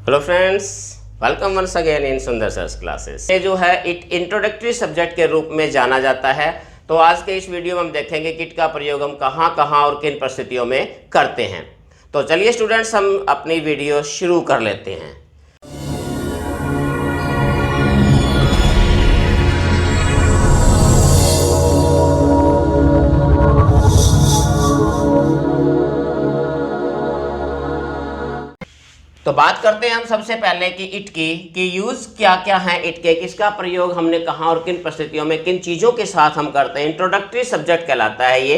Hello friends, welcome once again in Sundar sir's classes. ये जो है इट इंट्रोडक्टरी सब्जेक्ट के रूप में जाना जाता है। तो आज के इस वीडियो में हम देखेंगे कि इट का प्रयोग हम कहाँ कहाँ और किन परिस्थितियों में करते हैं। तो चलिए स्टूडेंट्स, हम अपनी वीडियो शुरू कर लेते हैं। तो बात करते हैं हम सबसे पहले कि इट की यूज क्या क्या है, इट के किसका प्रयोग हमने कहाँ और किन परिस्थितियों में किन चीज़ों के साथ हम करते हैं। इंट्रोडक्टरी सब्जेक्ट कहलाता है ये।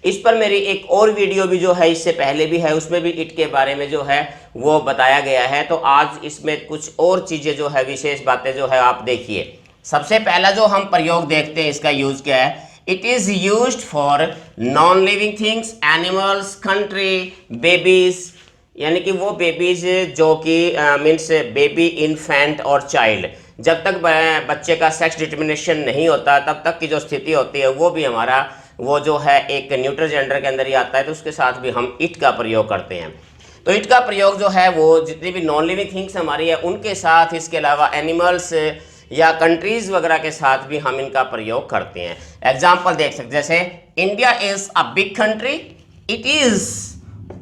इस पर मेरी एक और वीडियो भी जो है इससे पहले भी है, उसमें भी इट के बारे में जो है वो बताया गया है। तो आज इसमें कुछ और चीज़ें जो है, विशेष बातें जो है आप देखिए। सबसे पहला जो हम प्रयोग देखते हैं, इसका यूज क्या है। It is used for non living things, animals, country, babies, यानी कि वो बेबीज जो कि मीन्स बेबी, इन्फेंट और चाइल्ड, जब तक बच्चे का सेक्स डिटर्मिनेशन नहीं होता तब तक की जो स्थिति होती है वो भी हमारा वो जो है एक न्यूट्रल जेंडर के अंदर ही आता है। तो उसके साथ भी हम इट का प्रयोग करते हैं। तो इट का प्रयोग जो है वो जितनी भी नॉन लिविंग थिंग्स हमारी है उनके साथ, इसके अलावा एनिमल्स या कंट्रीज वगैरह के साथ भी हम इनका प्रयोग करते हैं। एग्जाम्पल देख सकते, जैसे India is a big country, it is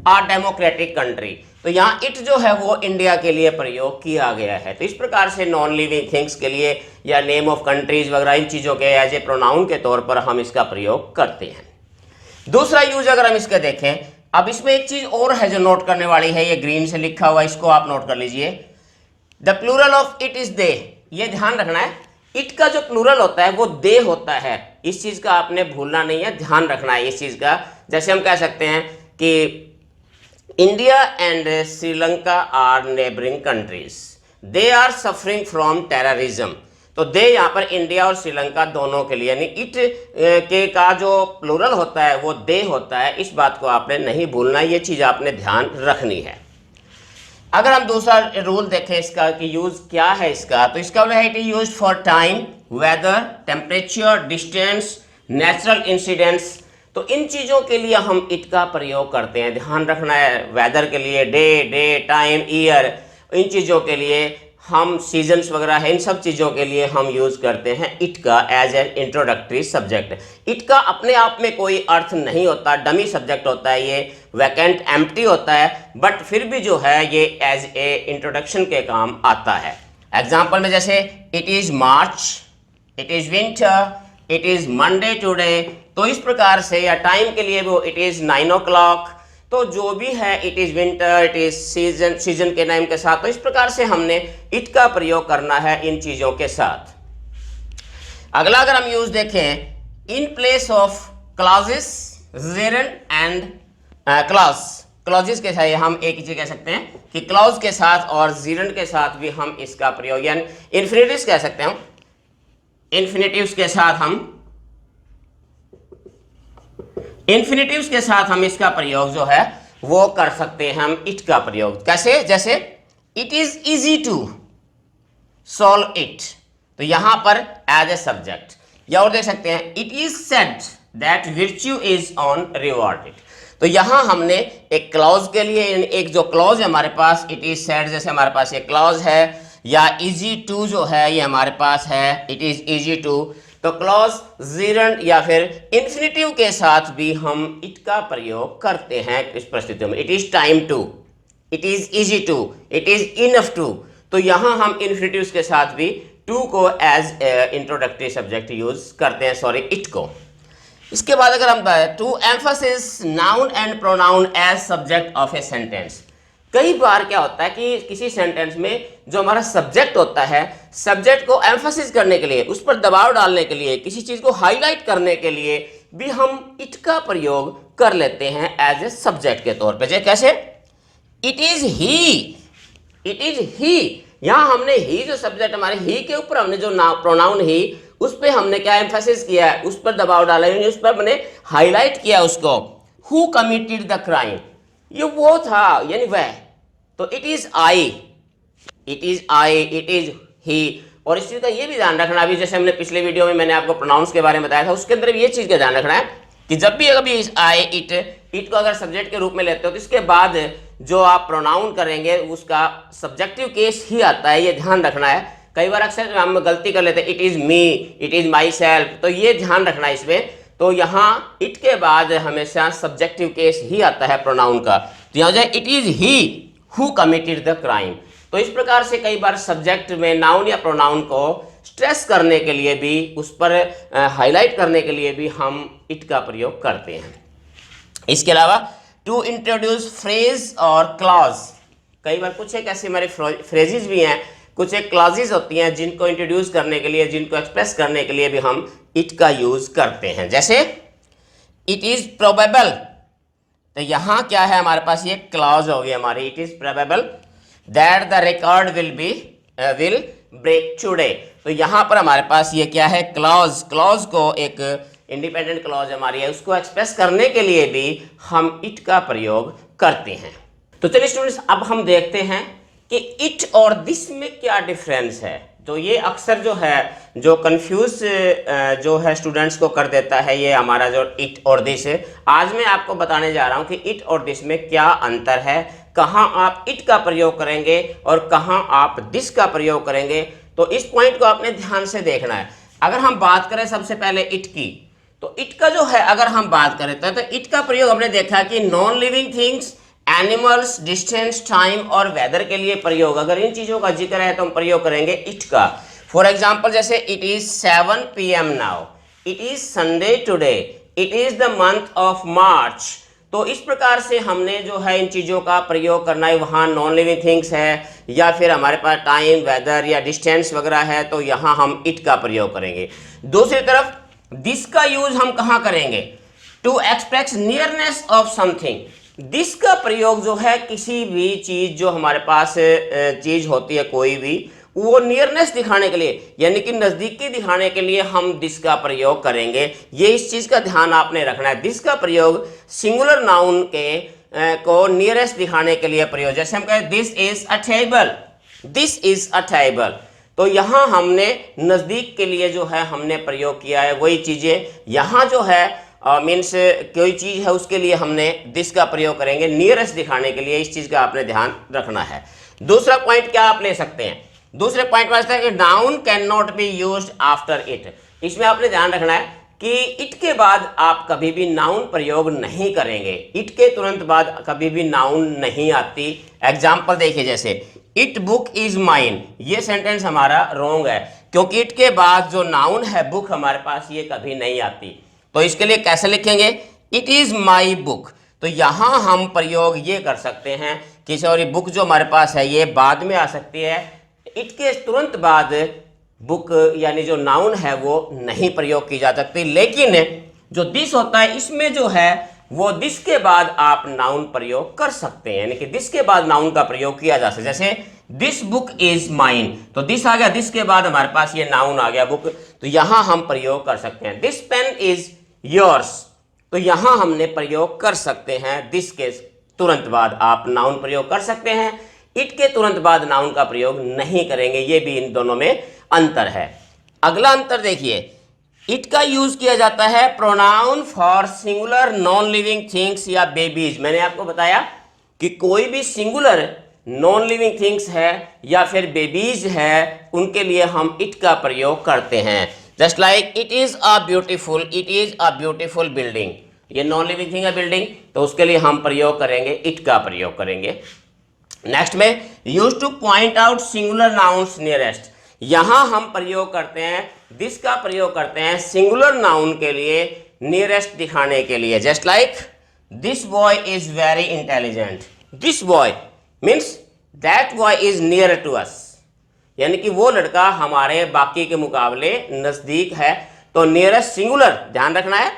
a democratic country. तो यहाँ इट जो है वो इंडिया के लिए प्रयोग किया गया है। तो इस प्रकार से नॉन लिविंग थिंग्स के लिए या नेम ऑफ कंट्रीज वगैरह इन चीज़ों के एज ए प्रोनाउन के तौर पर हम इसका प्रयोग करते हैं। दूसरा यूज अगर हम इसका देखें, अब इसमें एक चीज़ और है जो नोट करने वाली है, ये ग्रीन से लिखा हुआ, इसको आप नोट कर लीजिए। The plural of it is they. ये ध्यान रखना है, इट का जो प्लूरल होता है वो दे होता है। इस चीज़ का आपने भूलना नहीं है, ध्यान रखना है इस चीज़ का। जैसे हम कह सकते हैं कि India and Sri Lanka are neighboring countries. They are suffering from terrorism. तो दे यहाँ पर इंडिया और श्रीलंका दोनों के लिए, यानी इट के का जो प्लूरल होता है वो दे होता है। इस बात को आपने नहीं भूलना, ये चीज़ आपने ध्यान रखनी है। अगर हम दूसरा रूल देखें इसका कि यूज क्या है इसका, तो इसका है it is used for time, weather, temperature, distance, natural incidents. तो इन चीज़ों के लिए हम इट का प्रयोग करते हैं। ध्यान रखना है, वेदर के लिए डे, टाइम, ईयर, इन चीज़ों के लिए हम सीजन्स वगैरह है, इन सब चीज़ों के लिए हम यूज़ करते हैं इट का as a introductory subject. It का अपने आप में कोई अर्थ नहीं होता, डमी सब्जेक्ट होता है, ये वैकेंट, एम्प्टी होता है, बट फिर भी जो है ये एज ए इंट्रोडक्शन के काम आता है। एग्जाम्पल में जैसे it is March, it is winter, it is Monday today. तो इस प्रकार से, या टाइम के लिए वो इट इज़ 9 o'clock। तो जो भी है it is winter, it is season, season के नाम के साथ। तो इस प्रकार से हमने इट का प्रयोग करना है इन चीज़ों के साथ। अगला अगर हम यूज देखें, in place of clauses, gerund and clause. Clauses के साथ हम एक ही चीज कह सकते हैं कि क्लॉज के साथ और जीरन के साथ भी हम इसका प्रयोग, यानी इन्फिनिटिव्स कह सकते हैं। इन्फिनिटिव्स के साथ हम इसका प्रयोग जो है वो कर सकते हैं। हम इट का प्रयोग कैसे, जैसे it is easy to solve it, तो यहां पर एज ए सब्जेक्ट। या और देख सकते हैं, it is said that virtue is unrewarded. तो यहां हमने एक क्लॉज के लिए, एक जो क्लॉज है हमारे पास, इट इज सेड, जैसे हमारे पास ये क्लॉज है, या इजी टू जो है ये हमारे पास है, इट इज इजी टू। तो क्लॉज, जीरन या फिर इन्फिनिटिव के साथ भी हम इट का प्रयोग करते हैं इस परिस्थितियों में। It is time to, it is easy to, it is enough to. तो यहां हम इन्फिनिटिव्स के साथ भी टू को एज इंट्रोडक्टरी सब्जेक्ट यूज करते हैं, सॉरी इट को। इसके बाद अगर हम to emphasis noun and pronoun as subject of a sentence. कई बार क्या होता है कि किसी सेंटेंस में जो हमारा सब्जेक्ट होता है, सब्जेक्ट को एम्फसिस करने के लिए, उस पर दबाव डालने के लिए, किसी चीज़ को हाईलाइट करने के लिए भी हम इट का प्रयोग कर लेते हैं एज ए सब्जेक्ट के तौर पे। जैसे कैसे, it is he, it is he. यहाँ हमने ही जो सब्जेक्ट हमारे, ही के ऊपर हमने जो प्रोनाउन ही, उस पर हमने क्या एम्फसिस किया है, उस पर दबाव डाला, उस पर हमने हाईलाइट किया उसको। हु कमिटेड द क्राइम, ये वो था, यानी वह। तो it is I, it is I, it is he. और इस चीज का ये भी ध्यान रखना, अभी जैसे हमने पिछले वीडियो में मैंने आपको प्रोनाउंस के बारे में बताया था, उसके अंदर भी ये चीज का ध्यान रखना है कि जब भी कभी आई, इट को अगर सब्जेक्ट के रूप में लेते हो तो इसके बाद जो आप प्रोनाउन करेंगे उसका सब्जेक्टिव केस ही आता है, ये ध्यान रखना है। कई बार अक्सर हम गलती कर लेते हैं, it is me, it is my self, तो ये ध्यान रखना है इसमें। तो यहाँ इट के बाद हमेशा सब्जेक्टिव केस ही आता है प्रोनाउन का। तो यहाँ जाए it is he who committed the crime. तो इस प्रकार से कई बार सब्जेक्ट में नाउन या प्रोनाउन को स्ट्रेस करने के लिए भी, उस पर हाईलाइट करने के लिए भी हम इट का प्रयोग करते हैं। इसके अलावा टू इंट्रोड्यूस फ्रेज और क्लॉज, कई बार कुछ एक ऐसे हमारे फ्रेजेस भी हैं, कुछ एक क्लॉजेज होती हैं जिनको इंट्रोड्यूस करने के लिए, जिनको एक्सप्रेस करने के लिए भी हम इट का यूज करते हैं। जैसे इट इज प्रोबेबल, तो यहाँ क्या है हमारे पास, ये क्लॉज हो गई हमारी, it is probable that the record will break today. तो यहाँ पर हमारे पास ये क्या है, क्लॉज। क्लॉज को एक इंडिपेंडेंट क्लॉज हमारी है, उसको एक्सप्रेस करने के लिए भी हम इट का प्रयोग करते हैं। तो चलिए स्टूडेंट्स, अब हम देखते हैं कि इट और दिस में क्या डिफरेंस है। तो ये अक्सर जो है, जो कंफ्यूज जो है स्टूडेंट्स को कर देता है, ये हमारा जो इट और दिस है। आज मैं आपको बताने जा रहा हूँ कि इट और दिस में क्या अंतर है, कहाँ आप इट का प्रयोग करेंगे और कहाँ आप दिस का प्रयोग करेंगे। तो इस पॉइंट को आपने ध्यान से देखना है। अगर हम बात करें सबसे पहले इट की, तो इट का जो है अगर हम बात करें तो इट का प्रयोग हमने देखा कि non living things, animals, distance, time और वेदर के लिए प्रयोग, अगर इन चीज़ों का जिक्र है तो हम प्रयोग करेंगे इट का। फॉर एग्जाम्पल जैसे it is 7 PM now, it is Sunday today, it is the month of March. तो इस प्रकार से हमने जो है इन चीज़ों का प्रयोग करना है। वहाँ नॉन लिविंग थिंग्स है या फिर हमारे पास टाइम, वेदर या डिस्टेंस वगैरह है, तो यहाँ हम इट का प्रयोग करेंगे। दूसरी तरफ दिस का यूज हम कहाँ करेंगे, to express nearness of something. This का प्रयोग जो है किसी भी चीज़ जो हमारे पास चीज़ होती है कोई भी, वो नियरनेस दिखाने के लिए, यानी कि नज़दीकी दिखाने के लिए हम दिस का प्रयोग करेंगे। ये इस चीज़ का ध्यान आपने रखना है। दिस का प्रयोग सिंगुलर नाउन के को नियरेस्ट दिखाने के लिए प्रयोग, जैसे हम कहें this is a table, this is a table, तो यहाँ हमने नज़दीक के लिए जो है हमने प्रयोग किया है। वही चीज़ें यहाँ जो है मीन्स कोई चीज़ है उसके लिए हमने दिस का प्रयोग करेंगे नियरेस्ट दिखाने के लिए। इस चीज़ का आपने ध्यान रखना है। दूसरा पॉइंट क्या आप ले सकते हैं, दूसरे पॉइंट में आता है कि noun can not be used after it. इसमें आपने ध्यान रखना है कि इट के बाद आप कभी भी नाउन प्रयोग नहीं करेंगे। इट के तुरंत बाद कभी भी नाउन नहीं आती। एग्जाम्पल देखिए, जैसे इट बुक इज माइन, ये सेंटेंस हमारा रॉन्ग है क्योंकि इट के बाद जो नाउन है बुक हमारे पास ये कभी नहीं आती। तो इसके लिए कैसे लिखेंगे, इट इज माई बुक। तो यहाँ हम प्रयोग ये कर सकते हैं कि सॉरी बुक जो हमारे पास है ये बाद में आ सकती है, इट के तुरंत बाद बुक यानी जो नाउन है वो नहीं प्रयोग की जा सकती। लेकिन जो दिस होता है इसमें जो है वो दिस के बाद आप नाउन प्रयोग कर सकते हैं, यानी कि दिस के बाद नाउन का प्रयोग किया जा सकता है। जैसे दिस बुक इज माइन, तो दिस आ गया, दिस के बाद हमारे पास ये नाउन आ गया बुक, तो यहां हम प्रयोग कर सकते हैं। दिस पेन इज योर्स, तो यहां हमने प्रयोग कर सकते हैं। दिस के तुरंत बाद आप नाउन प्रयोग कर सकते हैं, इट के तुरंत बाद नाउन का प्रयोग नहीं करेंगे। ये भी इन दोनों में अंतर है। अगला अंतर देखिए, इट का यूज किया जाता है pronoun for singular non living things या बेबीज। मैंने आपको बताया कि कोई भी सिंगुलर नॉन लिविंग थिंग्स है या फिर बेबीज है, उनके लिए हम इट का प्रयोग करते हैं। Just like it is a beautiful, it is a beautiful building, ये नॉन लिविंग थिंग है बिल्डिंग, तो उसके लिए हम प्रयोग करेंगे, इट का प्रयोग करेंगे। नेक्स्ट में use two point out singular nouns nearest, यहां हम प्रयोग करते हैं, दिस का प्रयोग करते हैं सिंगुलर नाउन के लिए नियरेस्ट दिखाने के लिए। Just like this boy is very intelligent, this boy means that boy is near to us, यानी कि वो लड़का हमारे बाकी के मुकाबले नजदीक है। तो नियरेस्ट सिंगुलर, ध्यान रखना है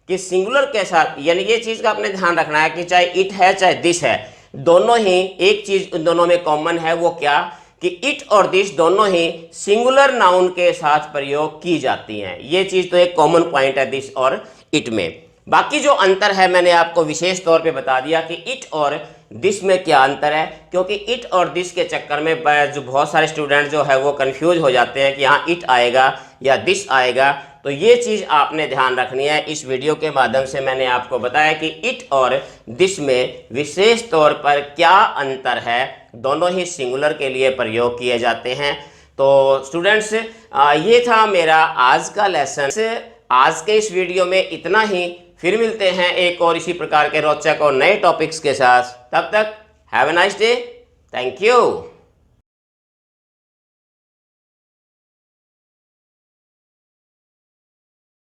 कि सिंगुलर के साथ, यानी ये चीज का अपने ध्यान रखना है कि चाहे इट है चाहे दिस है, दोनों ही एक चीज उन दोनों में कॉमन है। वो क्या कि इट और दिस दोनों ही सिंगुलर नाउन के साथ प्रयोग की जाती हैं। ये चीज तो एक कॉमन पॉइंट है दिस और इट में। बाकी जो अंतर है मैंने आपको विशेष तौर पे बता दिया कि इट और दिस में क्या अंतर है, क्योंकि इट और दिस के चक्कर में जो बहुत सारे स्टूडेंट जो है वो कंफ्यूज हो जाते हैं कि यहाँ इट आएगा या दिस आएगा। तो ये चीज़ आपने ध्यान रखनी है। इस वीडियो के माध्यम से मैंने आपको बताया कि इट और दिस में विशेष तौर पर क्या अंतर है, दोनों ही सिंगुलर के लिए प्रयोग किए जाते हैं। तो स्टूडेंट्स, ये था मेरा आज का लेसन। आज के इस वीडियो में इतना ही। फिर मिलते हैं एक और इसी प्रकार के रोचक और नए टॉपिक्स के साथ। तब तक have a nice day. Thank you.